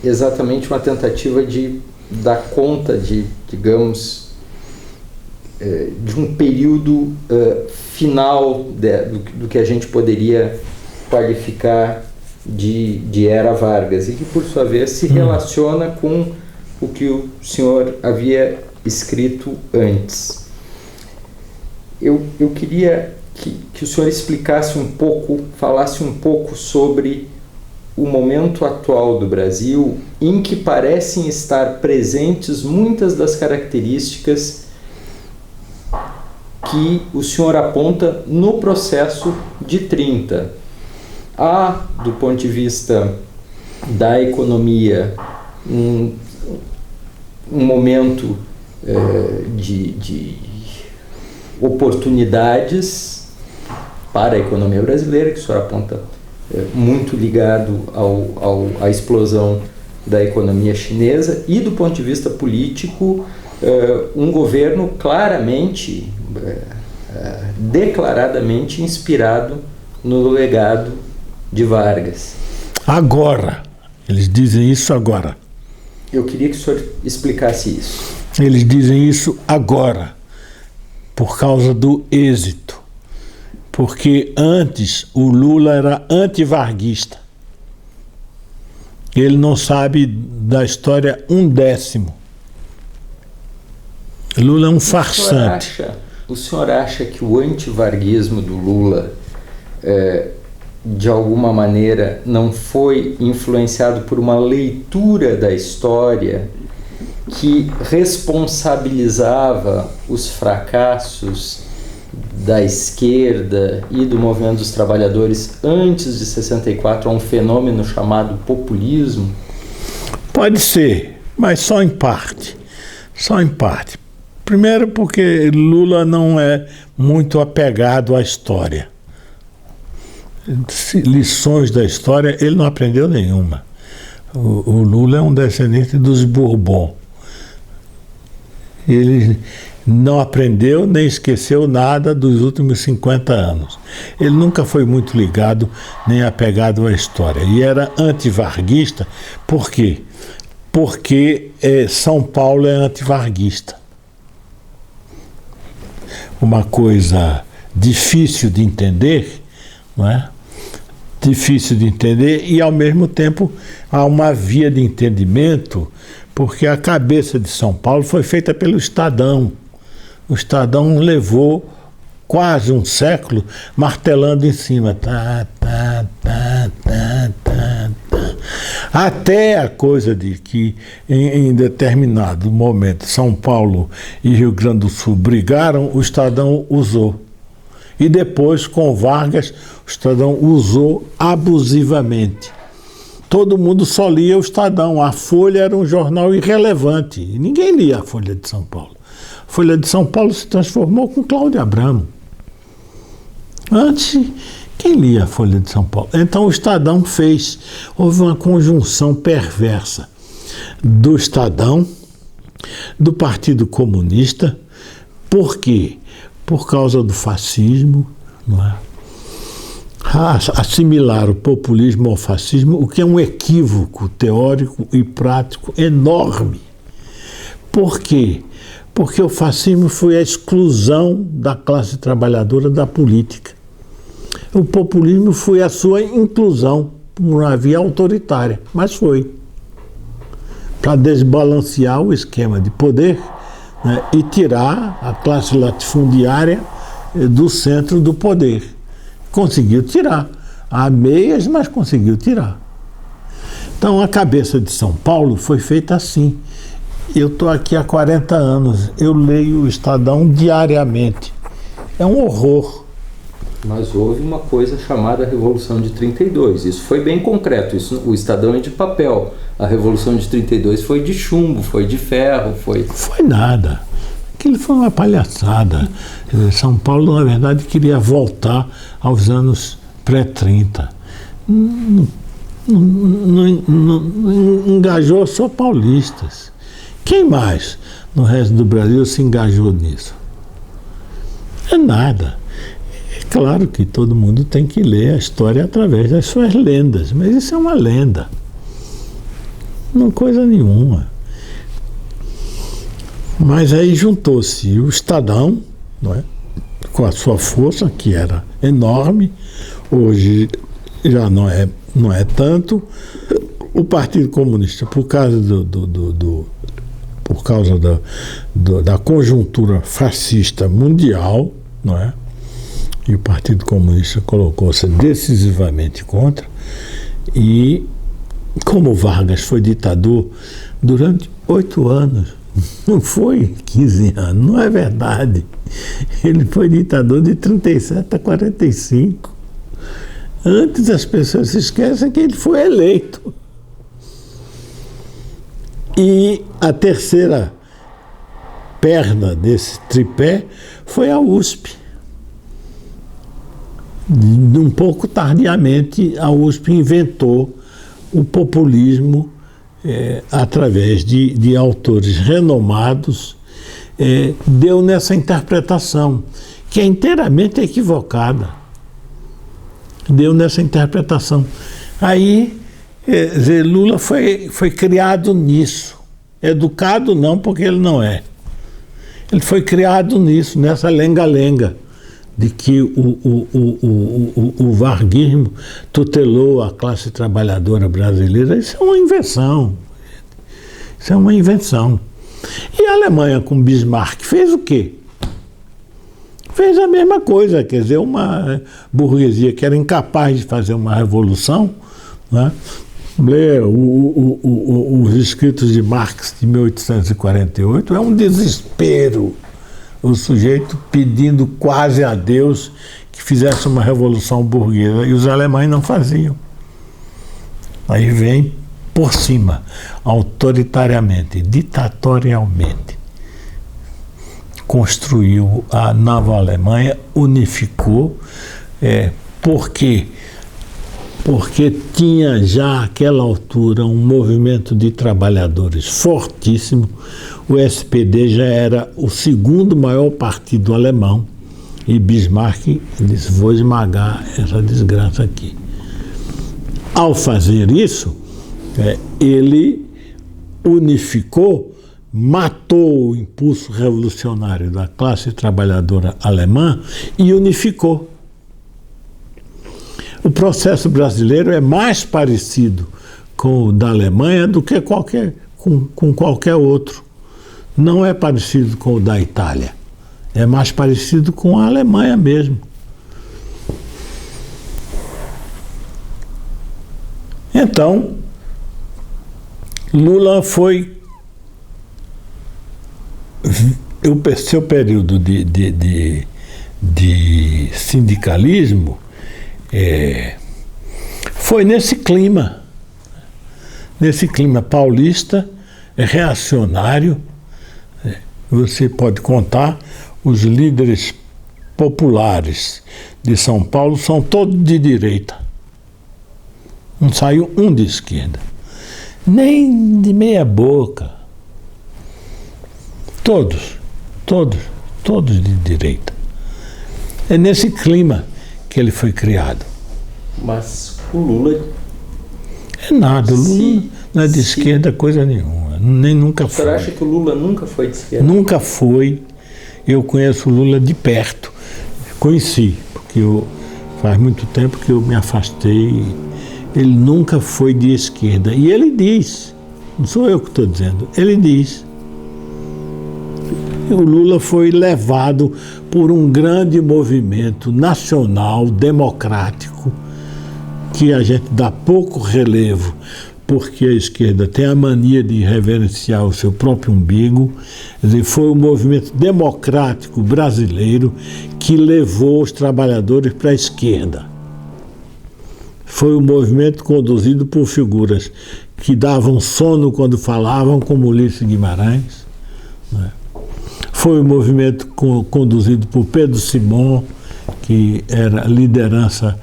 exatamente uma tentativa de dar conta digamos, de um período final do que a gente poderia qualificar de era Vargas, e que, por sua vez, se relaciona com o que o senhor havia escrito antes. Eu queria que o senhor explicasse um pouco, falasse um pouco sobre o momento atual do Brasil, em que parecem estar presentes muitas das características que o senhor aponta no processo de 30. Há, do ponto de vista da economia, um momento de oportunidades para a economia brasileira, que o senhor aponta muito ligado à explosão da economia chinesa, e do ponto de vista político, um governo claramente, declaradamente inspirado no legado de Vargas. Agora, eles dizem isso agora. Eu queria que o senhor explicasse isso. Eles dizem isso agora, por causa do êxito. Porque antes o Lula era antivarguista. Ele não sabe da história 1/10. Lula é um farsante. O senhor acha que o antivarguismo do Lula, de alguma maneira, não foi influenciado por uma leitura da história que responsabilizava os fracassos da esquerda e do movimento dos trabalhadores antes de 64 a um fenômeno chamado populismo? Pode ser, mas só em parte. Só em parte. Primeiro porque Lula não é muito apegado à história. Lições da história ele não aprendeu nenhuma. O Lula é um descendente dos Bourbon. Ele não aprendeu nem esqueceu nada dos últimos 50 anos. Ele nunca foi muito ligado nem apegado à história. E era antivarguista. Por quê? Porque São Paulo é antivarguista. Uma coisa difícil de entender, não é? Difícil de entender, e ao mesmo tempo há uma via de entendimento, porque a cabeça de São Paulo foi feita pelo Estadão. O Estadão levou quase um século martelando em cima. Até a coisa de que em determinado momento São Paulo e Rio Grande do Sul brigaram, o Estadão usou. E depois, com Vargas, o Estadão usou abusivamente. Todo mundo só lia o Estadão. A Folha era um jornal irrelevante. E ninguém lia a Folha de São Paulo. A Folha de São Paulo se transformou com Cláudio Abramo. Antes, quem lia a Folha de São Paulo? Então o Estadão fez. Houve uma conjunção perversa do Estadão, do Partido Comunista. Por quê? Por causa do fascismo, não é? Assimilar o populismo ao fascismo, o que é um equívoco teórico e prático enorme. Por quê? Porque o fascismo foi a exclusão da classe trabalhadora da política. O populismo foi a sua inclusão por uma via autoritária, mas foi para desbalancear o esquema de poder, né, e tirar a classe latifundiária do centro do poder. Conseguiu tirar. Há meias, mas conseguiu tirar. Então a cabeça de São Paulo foi feita assim. Eu estou aqui há 40 anos, eu leio o Estadão diariamente. É um horror. Mas houve uma coisa chamada Revolução de 32. Isso foi bem concreto. Isso, o Estadão é de papel. A Revolução de 32 foi de chumbo, foi de ferro, foi... Foi nada. Aquilo foi uma palhaçada. São Paulo, na verdade, queria voltar aos anos pré-30. Não engajou só paulistas. Quem mais no resto do Brasil se engajou nisso? É nada. Claro que todo mundo tem que ler a história através das suas lendas, mas isso é uma lenda, não coisa nenhuma. Mas aí juntou-se o Estadão, não é? Com a sua força, que era enorme, hoje já não é tanto, o Partido Comunista, por causa da conjuntura fascista mundial, não é? E o Partido Comunista colocou-se decisivamente contra, e como Vargas foi ditador durante 8 anos, não foi 15 anos, não é verdade. Ele foi ditador de 37 a 45. Antes as pessoas se esquecem que ele foi eleito. E a terceira perna desse tripé foi a USP. Um pouco tardiamente, a USP inventou o populismo através de autores renomados, deu nessa interpretação, que é inteiramente equivocada. Deu nessa interpretação. Aí, Lula foi criado nisso. Educado não, porque ele não é. Ele foi criado nisso, nessa lenga-lenga, de que o varguismo tutelou a classe trabalhadora brasileira. Isso é uma invenção. Isso é uma invenção. E a Alemanha, com Bismarck, fez o quê? Fez a mesma coisa, quer dizer, uma burguesia que era incapaz de fazer uma revolução, né? Lê os escritos de Marx de 1848, é um desespero. O sujeito pedindo quase a Deus que fizesse uma revolução burguesa, e os alemães não faziam. Aí vem por cima, autoritariamente, ditatorialmente, construiu a nova Alemanha, unificou, porque tinha já àquela altura um movimento de trabalhadores fortíssimo. O SPD já era o segundo maior partido alemão, e Bismarck disse: vou esmagar essa desgraça aqui. Ao fazer isso, ele unificou, matou o impulso revolucionário da classe trabalhadora alemã e unificou. O processo brasileiro é mais parecido com o da Alemanha do que com qualquer outro. Não é parecido com o da Itália. É mais parecido com a Alemanha mesmo. Então, Lula foi... O seu período de sindicalismo foi nesse clima paulista, reacionário. Você pode contar, os líderes populares de São Paulo são todos de direita. Não saiu um de esquerda, nem de meia boca. Todos de direita. É nesse clima que ele foi criado. Mas o Lula... É nada, o Lula não é de esquerda coisa nenhuma, nem nunca foi. Você acha que o Lula nunca foi de esquerda? Nunca foi. Eu conheço o Lula de perto. Conheci, porque faz muito tempo que eu me afastei. Ele nunca foi de esquerda. E ele diz, não sou eu que estou dizendo, ele diz. O Lula foi levado por um grande movimento nacional, democrático, que a gente dá pouco relevo, porque a esquerda tem a mania de reverenciar o seu próprio umbigo. Quer dizer, foi o movimento democrático brasileiro que levou os trabalhadores para a esquerda. Foi um movimento conduzido por figuras que davam sono quando falavam, como Ulisses Guimarães, né? Foi um movimento conduzido por Pedro Simon, que era liderança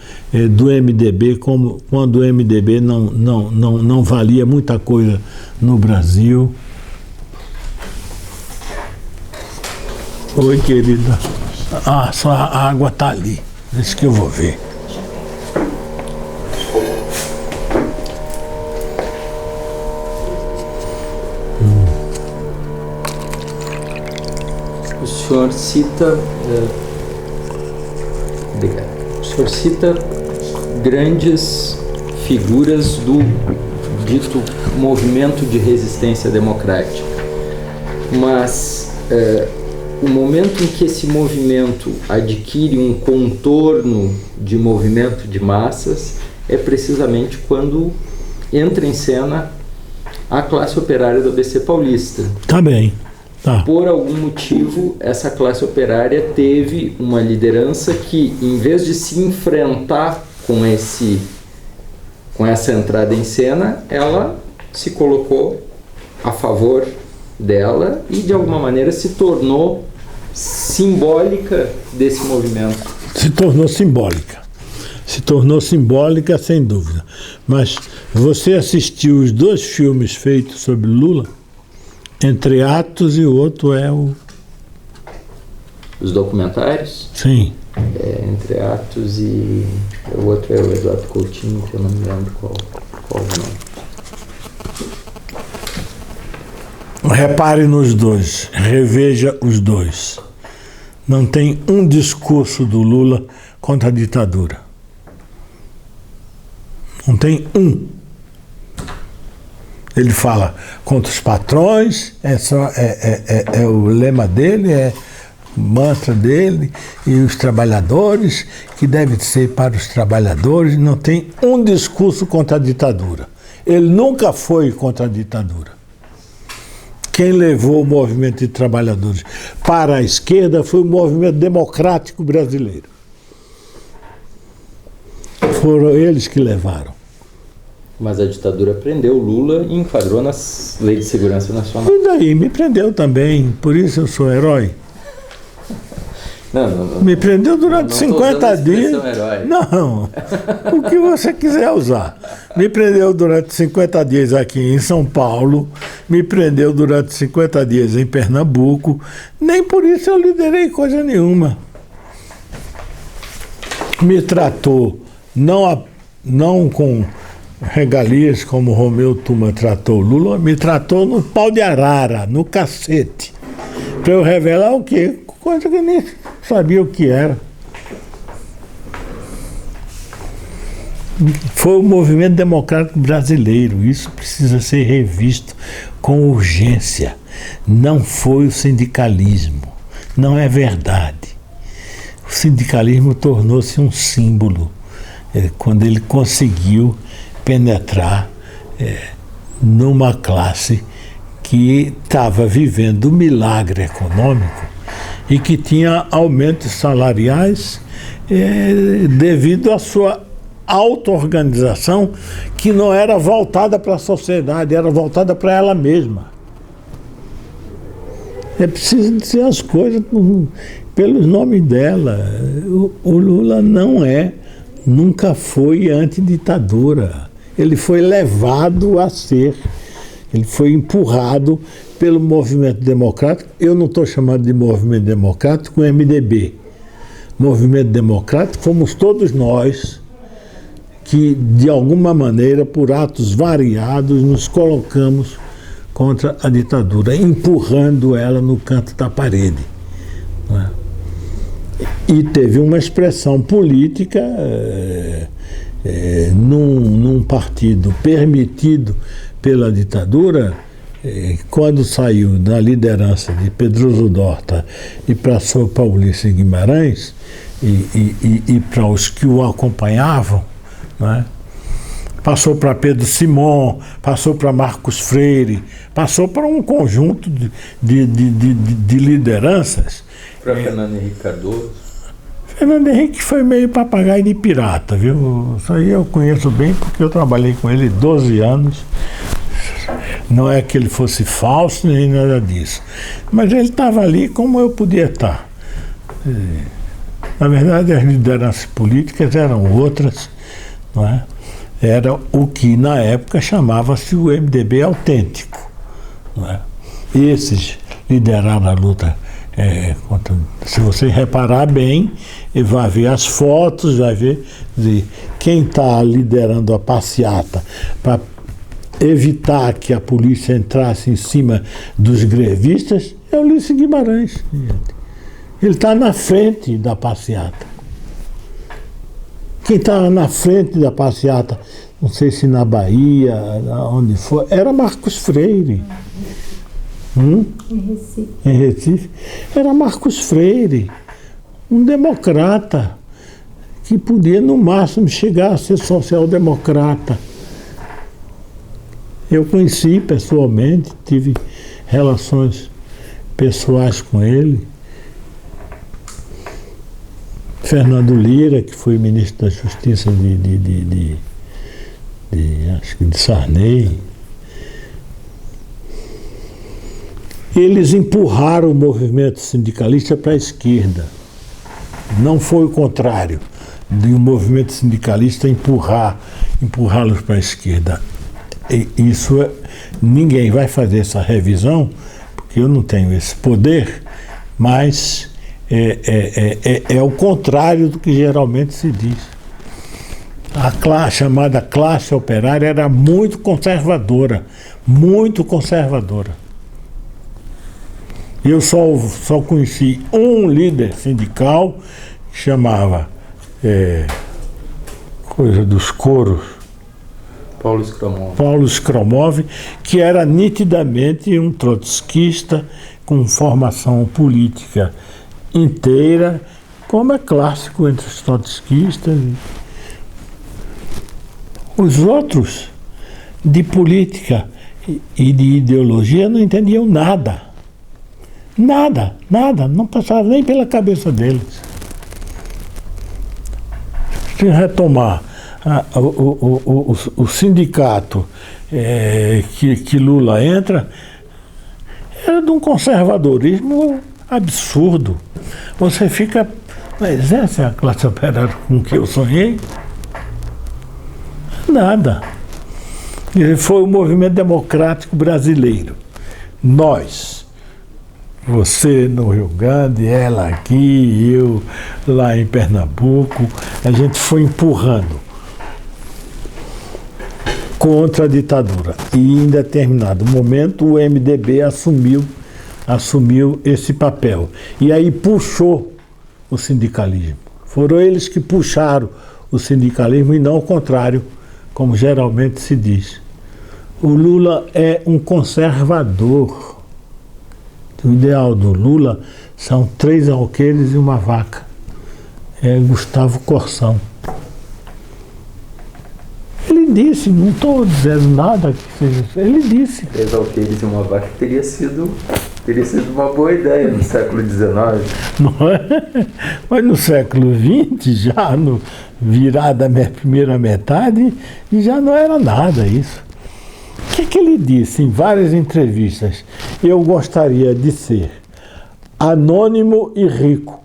do MDB, quando o MDB não valia muita coisa no Brasil. Oi, querida. Só a água está ali. Isso que eu vou ver. O senhor cita... Obrigado. O senhor cita grandes figuras do dito movimento de resistência democrática. Mas o momento em que esse movimento adquire um contorno de movimento de massas é precisamente quando entra em cena a classe operária do ABC paulista. Tá bem. Tá. Por algum motivo, essa classe operária teve uma liderança que, em vez de se enfrentar com essa entrada em cena, ela se colocou a favor dela e, de alguma maneira, se tornou simbólica desse movimento. Se tornou simbólica. Se tornou simbólica, sem dúvida. Mas você assistiu os 2 filmes feitos sobre Lula? Entre Atos e o outro é o... Os documentários? Sim. Entre Atos e o outro é o Eduardo Coutinho, que eu não me lembro qual o nome. Repare nos 2, reveja os 2. Não tem um discurso do Lula contra a ditadura. Não tem um. Ele fala contra os patrões, é o lema dele, é o mantra dele, e os trabalhadores, que deve ser para os trabalhadores. Não tem um discurso contra a ditadura. Ele nunca foi contra a ditadura. Quem levou o movimento de trabalhadores para a esquerda foi o movimento democrático brasileiro. Foram eles que levaram. Mas a ditadura prendeu Lula e enquadrou nas leis de segurança nacional. E daí? Me prendeu também, por isso eu sou herói. Não. Me prendeu durante 50 dias. Herói. Não, o que você quiser usar. Me prendeu durante 50 dias aqui em São Paulo, me prendeu durante 50 dias em Pernambuco, nem por isso eu liderei coisa nenhuma. Me tratou não com regalias como Romeu Tuma tratou Lula, me tratou no pau de arara, no cacete, para eu revelar o quê? Coisa que eu nem sabia o que era. Foi o movimento democrático brasileiro, isso precisa ser revisto com urgência. Não foi o sindicalismo, não é verdade. O sindicalismo tornou-se um símbolo quando ele conseguiu penetrar numa classe que estava vivendo um milagre econômico e que tinha aumentos salariais devido à sua auto-organização, que não era voltada para a sociedade, era voltada para ela mesma. É preciso dizer as coisas pelos nomes dela. O Lula nunca foi antiditadura. Ele foi levado a ser, ele foi empurrado pelo movimento democrático. Eu não estou chamando de movimento democrático o MDB. Movimento democrático fomos todos nós que, de alguma maneira, por atos variados, nos colocamos contra a ditadura, empurrando ela no canto da parede. Não é? E teve uma expressão política num partido permitido pela ditadura, quando saiu da liderança de Pedroso Dorta e passou para Ulisses Guimarães e para os que o acompanhavam, não é? Passou para Pedro Simon, passou para Marcos Freire, passou para um conjunto de lideranças. Para Fernando Henrique Cardoso. Fernando Henrique foi meio papagaio de pirata, viu? Isso aí eu conheço bem porque eu trabalhei com ele 12 anos. Não é que ele fosse falso nem nada disso. Mas ele estava ali como eu podia estar. Na verdade, as lideranças políticas eram outras, não é? Era o que na época chamava-se o MDB autêntico, não é? Esses lideraram a luta Se você reparar bem, vai ver as fotos, vai ver quem está liderando a passeata para evitar que a polícia entrasse em cima dos grevistas é o Ulisses Guimarães. Ele está na frente da passeata. Quem estava na frente da passeata, não sei se na Bahia, onde for, era Marcos Freire. Em Recife. Era Marcos Freire, um democrata, que podia no máximo chegar a ser social-democrata. Eu conheci pessoalmente, tive relações pessoais com ele. Fernando Lira, que foi ministro da Justiça acho que de Sarney. Eles empurraram o movimento sindicalista para a esquerda. Não foi o contrário, de um movimento sindicalista empurrá-los para a esquerda. Ninguém vai fazer essa revisão, porque eu não tenho esse poder, mas é o contrário do que geralmente se diz. A chamada classe operária era muito conservadora, muito conservadora. Eu só conheci um líder sindical que chamava coisa dos coros, Paulo Skromov, que era nitidamente um trotskista com formação política inteira, como é clássico entre os trotskistas. Os outros, de política e de ideologia, não entendiam nada. Nada, não passava nem pela cabeça deles. Se retomar o sindicato que Lula entra, era de um conservadorismo absurdo. Você fica, mas essa é a classe operária com que eu sonhei? Nada. Foi o movimento democrático brasileiro. Nós, você no Rio Grande, ela aqui, eu lá em Pernambuco, a gente foi empurrando contra a ditadura. E em determinado momento o MDB assumiu esse papel. E aí puxou o sindicalismo. Foram eles que puxaram o sindicalismo e não o contrário, como geralmente se diz. O Lula é um conservador. O ideal do Lula são 3 alqueires e uma vaca. É Gustavo Corsão. Ele disse, não estou dizendo nada que seja. Ele disse. 3 alqueires e uma vaca teria sido uma boa ideia no século XIX. Não é? Mas no século XX, já no virada da primeira metade, já não era nada isso. O que ele disse em várias entrevistas? Eu gostaria de ser anônimo e rico.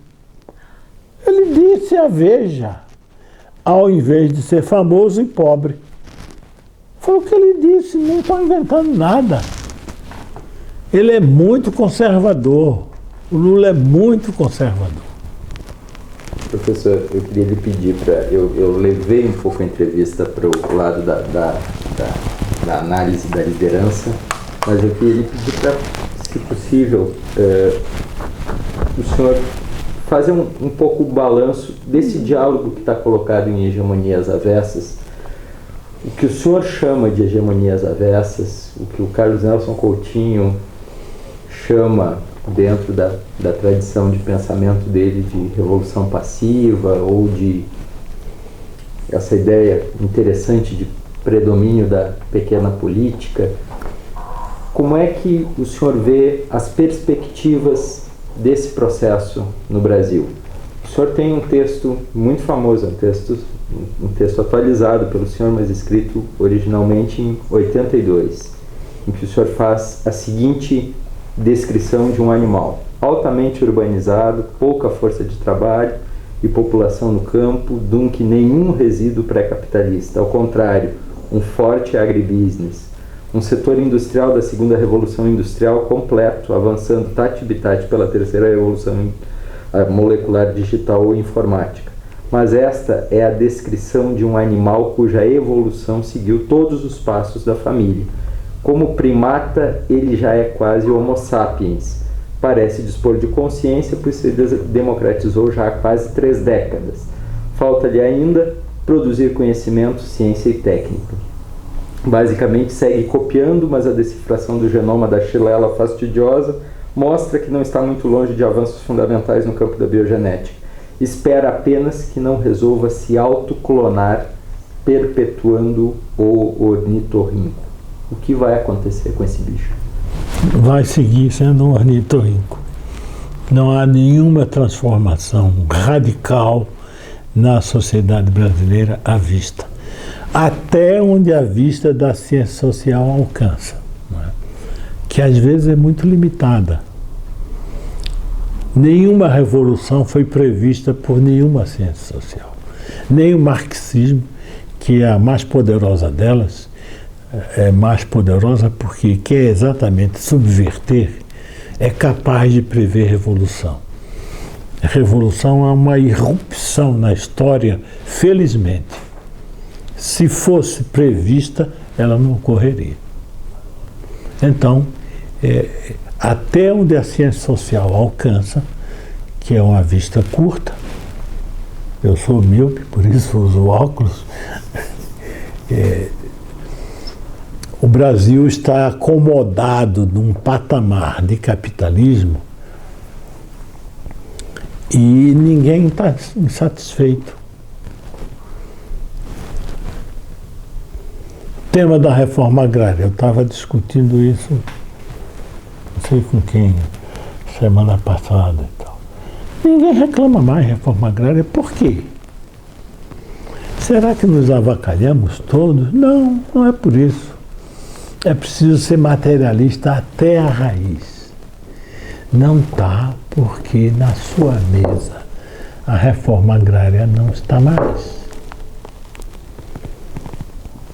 Ele disse a Veja, ao invés de ser famoso e pobre. Foi o que ele disse, não estou inventando nada. Ele é muito conservador. O Lula é muito conservador. Professor, eu queria lhe pedir para... Eu levei um pouco a entrevista para o lado da análise da liderança, mas eu queria lhe pedir para, se possível, o senhor fazer um pouco o balanço desse diálogo que está colocado em Hegemonias Avessas, o que o senhor chama de hegemonias avessas, o que o Carlos Nelson Coutinho chama, dentro da tradição de pensamento dele, de revolução passiva, ou de essa ideia interessante de predomínio da pequena política. Como é que o senhor vê as perspectivas desse processo no Brasil? O senhor tem um texto muito famoso, um texto atualizado pelo senhor, mas escrito originalmente em 82, em que o senhor faz a seguinte descrição de um animal: altamente urbanizado, pouca força de trabalho e população no campo, dunque nenhum resíduo pré-capitalista. Ao contrário, um forte agribusiness, Um setor industrial da segunda revolução industrial completo, avançando tati-bitati pela terceira revolução molecular digital ou informática. Mas esta é a descrição de um animal cuja evolução seguiu todos os passos da família. Como primata, ele já é quase Homo sapiens. Parece dispor de consciência, pois se democratizou já há quase 3 décadas. Falta-lhe ainda produzir conhecimento, ciência e técnica. Basicamente segue copiando, mas a decifração do genoma da chilela fastidiosa mostra que não está muito longe de avanços fundamentais no campo da biogenética. Espera apenas que não resolva se autoclonar, perpetuando o ornitorrinco. O que vai acontecer com esse bicho? Vai seguir sendo um ornitorrinco. Não há nenhuma transformação radical na sociedade brasileira à vista. Até onde a vista da ciência social alcança, não é? Que às vezes é muito limitada. Nenhuma revolução foi prevista por nenhuma ciência social. Nem o marxismo, que é a mais poderosa delas, é mais poderosa porque quer exatamente subverter, é capaz de prever revolução. A revolução é uma irrupção na história, felizmente. Se fosse prevista, ela não ocorreria. Então, até onde a ciência social alcança, que é uma vista curta, eu sou míope, por isso uso óculos, o Brasil está acomodado num patamar de capitalismo e ninguém está insatisfeito. Tema da reforma agrária, eu estava discutindo isso, não sei com quem, semana passada e tal. Ninguém reclama mais de reforma agrária, por quê? Será que nos avacalhamos todos? Não, não é por isso. É preciso ser materialista até a raiz. Não está porque na sua mesa a reforma agrária não está mais.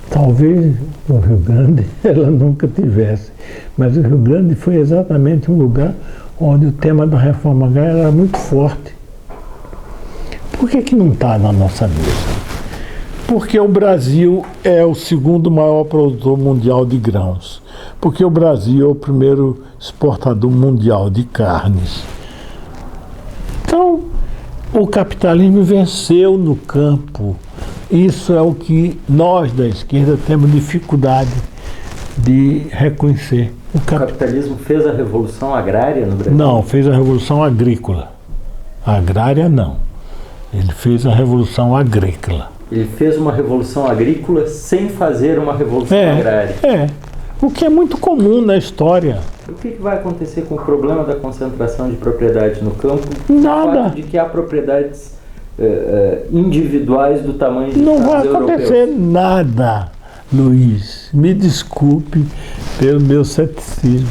Talvez no Rio Grande ela nunca tivesse, mas o Rio Grande foi exatamente um lugar onde o tema da reforma agrária era muito forte. Por que não está na nossa mesa? Porque o Brasil é o segundo maior produtor mundial de grãos. Porque o Brasil é o primeiro exportador mundial de carnes. Então, o capitalismo venceu no campo. Isso é o que nós da esquerda temos dificuldade de reconhecer. O capitalismo fez a revolução agrária no Brasil? Não, fez a revolução agrícola. A agrária não. Ele fez a revolução agrícola. Ele fez uma revolução agrícola sem fazer uma revolução agrária. O que é muito comum na história. O que vai acontecer com o problema da concentração de propriedade no campo? Nada. O fato de que há propriedades individuais do tamanho de não vai acontecer europeus. Nada, Luiz. Me desculpe pelo meu ceticismo.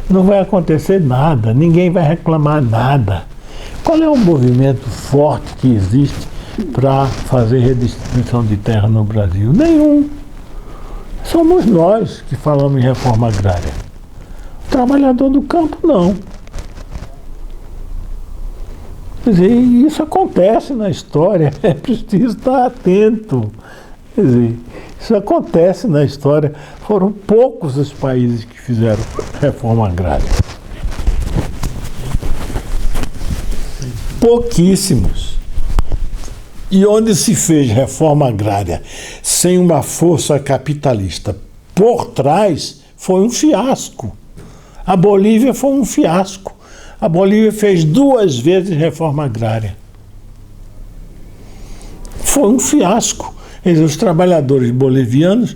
Não vai acontecer nada. Ninguém vai reclamar nada. Qual é o movimento forte que existe para fazer redistribuição de terra no Brasil? Nenhum. Somos nós que falamos em reforma agrária. O trabalhador do campo, não. Quer dizer, isso acontece na história, é preciso estar atento. Quer dizer, isso acontece na história. Foram poucos os países que fizeram reforma agrária. Pouquíssimos. E onde se fez reforma agrária sem uma força capitalista por trás, foi um fiasco. A Bolívia foi um fiasco. A Bolívia fez 2 vezes reforma agrária. Foi um fiasco. Quer dizer, os trabalhadores bolivianos,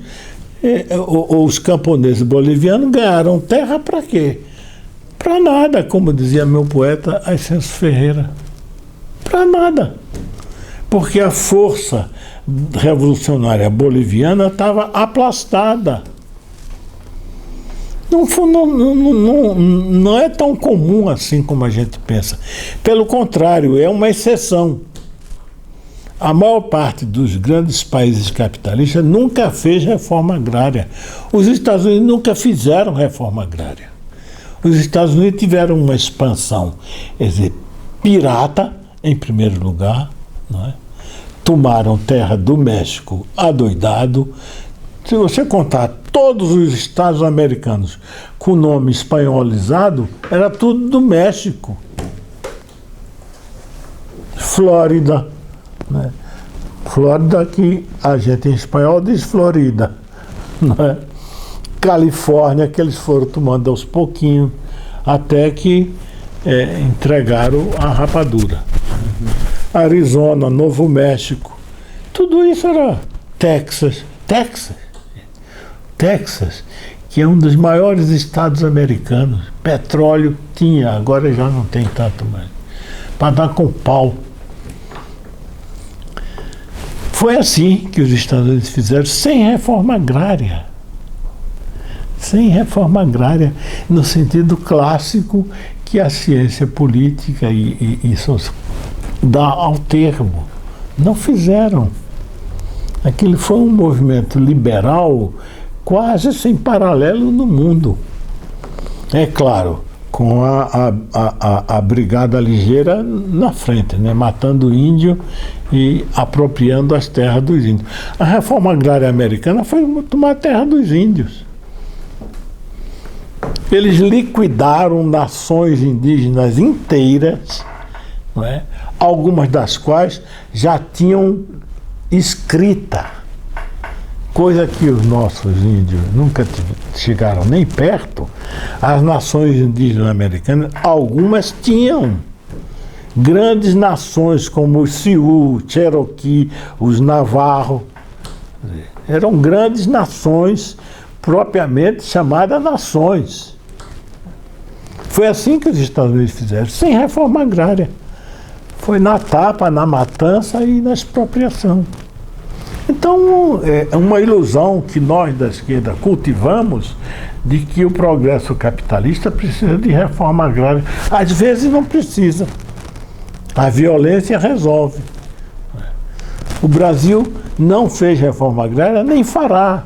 ou os camponeses bolivianos, ganharam terra para quê? Para nada, como dizia meu poeta Ascenso Ferreira. Para nada. Porque a força revolucionária boliviana estava aplastada. Não é tão comum assim como a gente pensa. Pelo contrário, é uma exceção. A maior parte dos grandes países capitalistas nunca fez reforma agrária. Os Estados Unidos nunca fizeram reforma agrária. Os Estados Unidos tiveram uma expansão, quer dizer, pirata, em primeiro lugar, não é? Tomaram terra do México adoidado. Se você contar todos os estados americanos com nome espanholizado, era tudo do México. Flórida, né? Flórida, que a gente em espanhol diz Florida, não é? Califórnia, que eles foram tomando aos pouquinhos, até que entregaram a rapadura. Arizona, Novo México, tudo isso era Texas, que é um dos maiores estados americanos. Petróleo tinha, agora já não tem tanto mais. Para dar com pau. Foi assim que os Estados Unidos fizeram, sem reforma agrária. Sem reforma agrária, no sentido clássico que a ciência política e social dá ao termo. Não fizeram. Aquilo foi um movimento liberal quase sem paralelo no mundo. É claro, com a brigada ligeira na frente, né, matando índio e apropriando as terras dos índios. A reforma agrária americana foi tomar a terra dos índios. Eles liquidaram nações indígenas inteiras, não é? Algumas das quais já tinham escrita, coisa que os nossos índios nunca chegaram nem perto. As nações indígenas americanas, algumas tinham. Grandes nações como os Sioux, Cherokee, os Navarro, eram grandes nações propriamente chamadas nações. Foi assim que os Estados Unidos fizeram, sem reforma agrária. Foi na tapa, na matança e na expropriação. Então, é uma ilusão que nós da esquerda cultivamos de que o progresso capitalista precisa de reforma agrária. Às vezes não precisa. A violência resolve. O Brasil não fez reforma agrária, nem fará.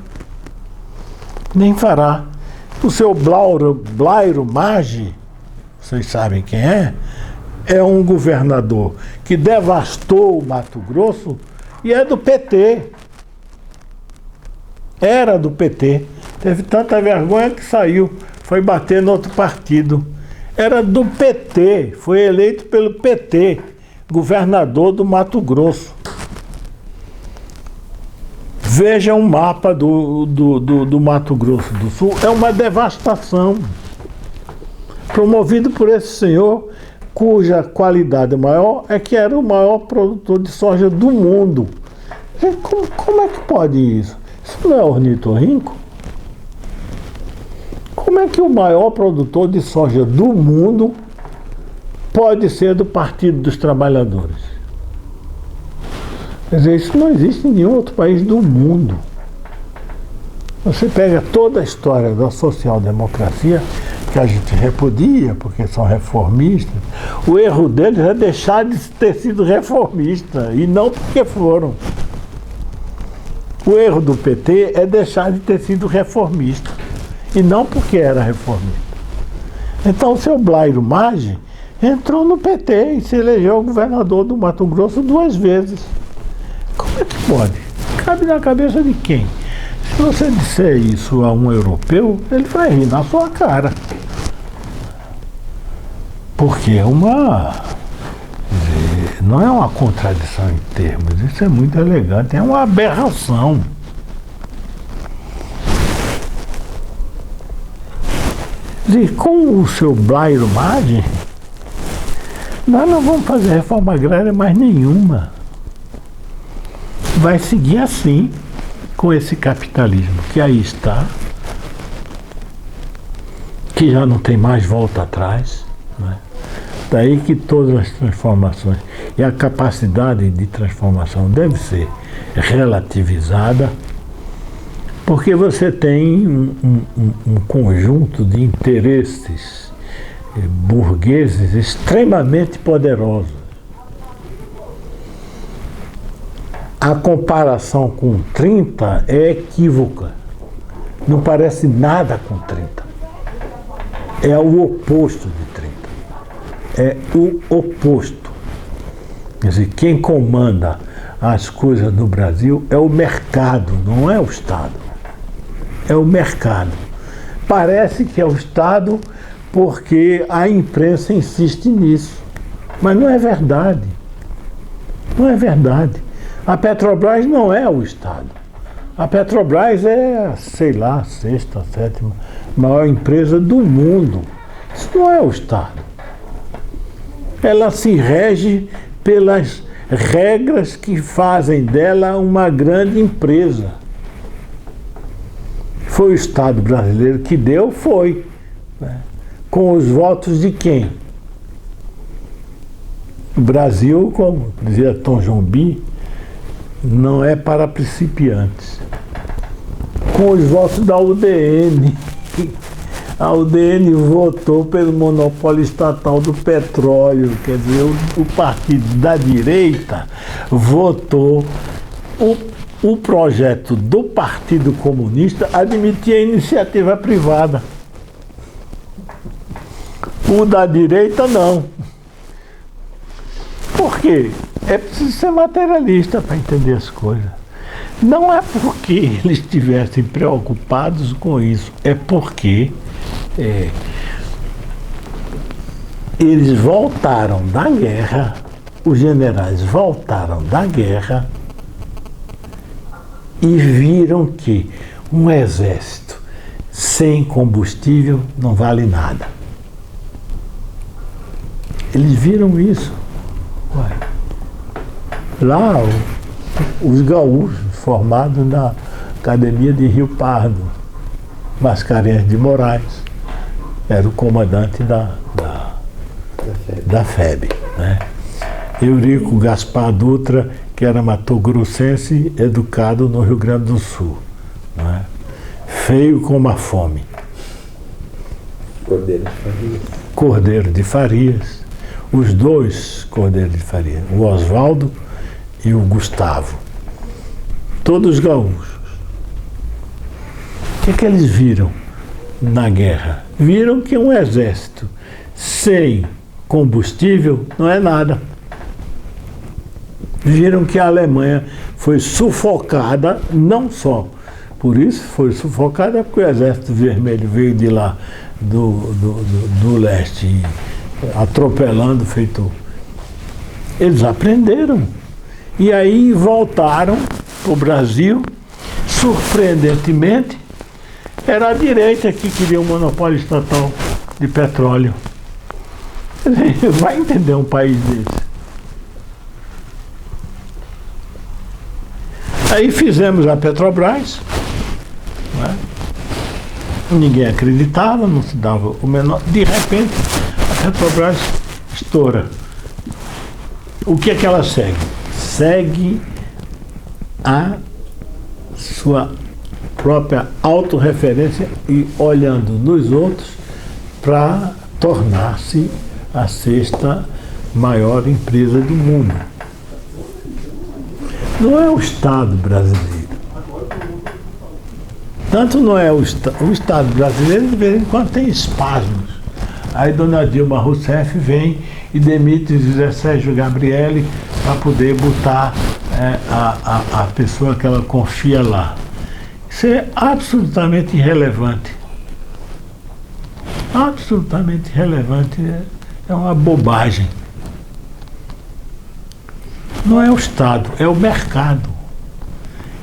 Nem fará. O seu Blairo Maggi, vocês sabem quem é um governador que devastou o Mato Grosso e é do PT. Era do PT. Teve tanta vergonha que saiu, foi bater no outro partido. Era do PT, foi eleito pelo PT, governador do Mato Grosso. Veja um mapa do Mato Grosso do Sul, é uma devastação. Promovido por esse senhor, cuja qualidade maior é que era o maior produtor de soja do mundo. Gente, como é que pode isso? Isso não é ornitorrinco? Como é que o maior produtor de soja do mundo pode ser do Partido dos Trabalhadores? Quer dizer, isso não existe em nenhum outro país do mundo. Você pega toda a história da social-democracia, que a gente repudia, porque são reformistas, o erro deles é deixar de ter sido reformista, e não porque foram. O erro do PT é deixar de ter sido reformista, e não porque era reformista. Então o seu Blairo Maggi entrou no PT e se elegeu governador do Mato Grosso 2 vezes. Como é que pode? Cabe na cabeça de quem? Se você disser isso a um europeu, ele vai rir na sua cara. Porque não é uma contradição em termos, isso é muito elegante, é uma aberração. E com o seu Blairo Maggi, nós não vamos fazer reforma agrária mais nenhuma. Vai seguir assim, com esse capitalismo que aí está, que já não tem mais volta atrás, né? Daí que todas as transformações e a capacidade de transformação deve ser relativizada, porque você tem um conjunto de interesses burgueses extremamente poderosos. a comparação com 30 é equívoca. Não parece nada com 30. É o oposto de 30. É o oposto. Quer dizer, quem comanda as coisas no Brasil é o mercado, não é o Estado. É o mercado. Parece que é o Estado porque a imprensa insiste nisso. Mas não é verdade. Não é verdade. A Petrobras não é o Estado. A Petrobras é, sei lá, a sexta, a sétima maior empresa do mundo. Isso não é o Estado. Ela se rege pelas regras que fazem dela uma grande empresa. Foi o Estado brasileiro que deu? Foi. Né? Com os votos de quem? O Brasil, como dizia Tom Jobim, não é para principiantes. Com os votos da UDN. A UDN votou pelo monopólio estatal do petróleo, quer dizer, o partido da direita votou o projeto do Partido Comunista admitia a iniciativa privada. O da direita não. Por quê? É preciso ser materialista para entender as coisas. Não é porque eles estivessem preocupados com isso, é porque eles voltaram da guerra, os generais voltaram da guerra e viram que um exército sem combustível não vale nada. Eles viram isso. Ué. Lá, os gaúchos formados na Academia de Rio Pardo, Mascarenhas de Moraes, era o comandante da FEB. Né? Eurico Gaspar Dutra, que era matogrossense, educado no Rio Grande do Sul. Né? Feio como a fome. Cordeiro de Farias. Cordeiro de Farias. Os dois Cordeiro de Farias, o Oswaldo e o Gustavo. Todos gaúchos. O que eles viram na guerra? Viram que um exército sem combustível não é nada. Viram que a Alemanha foi sufocada, não só por isso, foi sufocada porque o Exército Vermelho veio de lá, do leste, atropelando, feito. Eles aprenderam. E aí voltaram para o Brasil, surpreendentemente, era a direita que queria um monopólio estatal de petróleo. Vai entender um país desse. Aí fizemos a Petrobras, né? Ninguém acreditava, não se dava o menor. De repente, a Petrobras estoura. O que é que ela segue? Segue a sua própria autorreferência e olhando nos outros para tornar-se a sexta maior empresa do mundo. Não é o Estado brasileiro. Tanto não é o Estado brasileiro, de vez em quando tem espasmos. Aí Dona Dilma Rousseff vem e demite José Sérgio Gabrielli para poder botar a pessoa que ela confia lá. Isso é absolutamente irrelevante. Absolutamente irrelevante. É uma bobagem. Não é o Estado, é o mercado.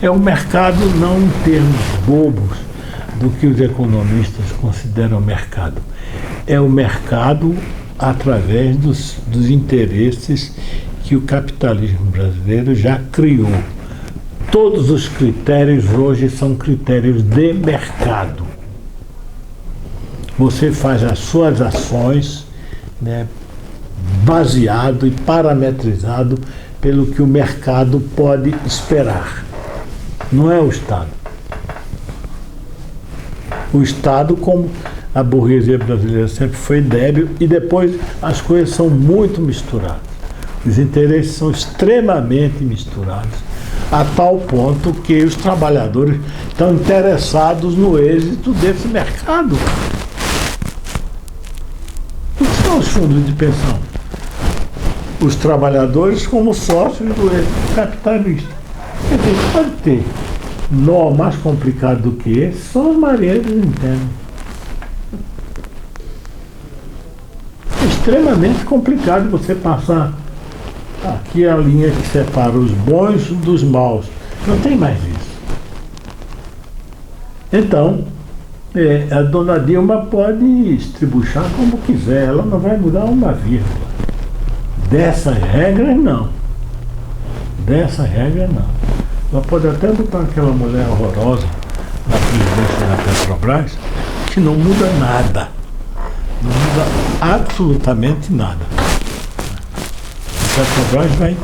É o mercado não em termos bobos do que os economistas consideram mercado. É o mercado através dos interesses que o capitalismo brasileiro já criou. Todos os critérios hoje são critérios de mercado. Você faz as suas ações, né, baseado e parametrizado pelo que o mercado pode esperar. Não é o Estado. O Estado, como a burguesia brasileira sempre foi débil, e depois as coisas são muito misturadas. Os interesses são extremamente misturados. a tal ponto que os trabalhadores estão interessados no êxito desse mercado. O que são os fundos de pensão? Os trabalhadores como sócios do êxito capitalista. Quer dizer, pode ter nó mais complicado do que esse, são os marinheiros internos. É extremamente complicado você passar aqui a linha que separa os bons dos maus. Não tem mais isso. Então, a dona Dilma pode estribuchar como quiser, ela não vai mudar uma vírgula. Dessas regras, não. Dessa regra, não. Ela pode até botar aquela mulher horrorosa na presidência da Petrobras, que não muda nada. Não muda absolutamente nada. A Petrobras vai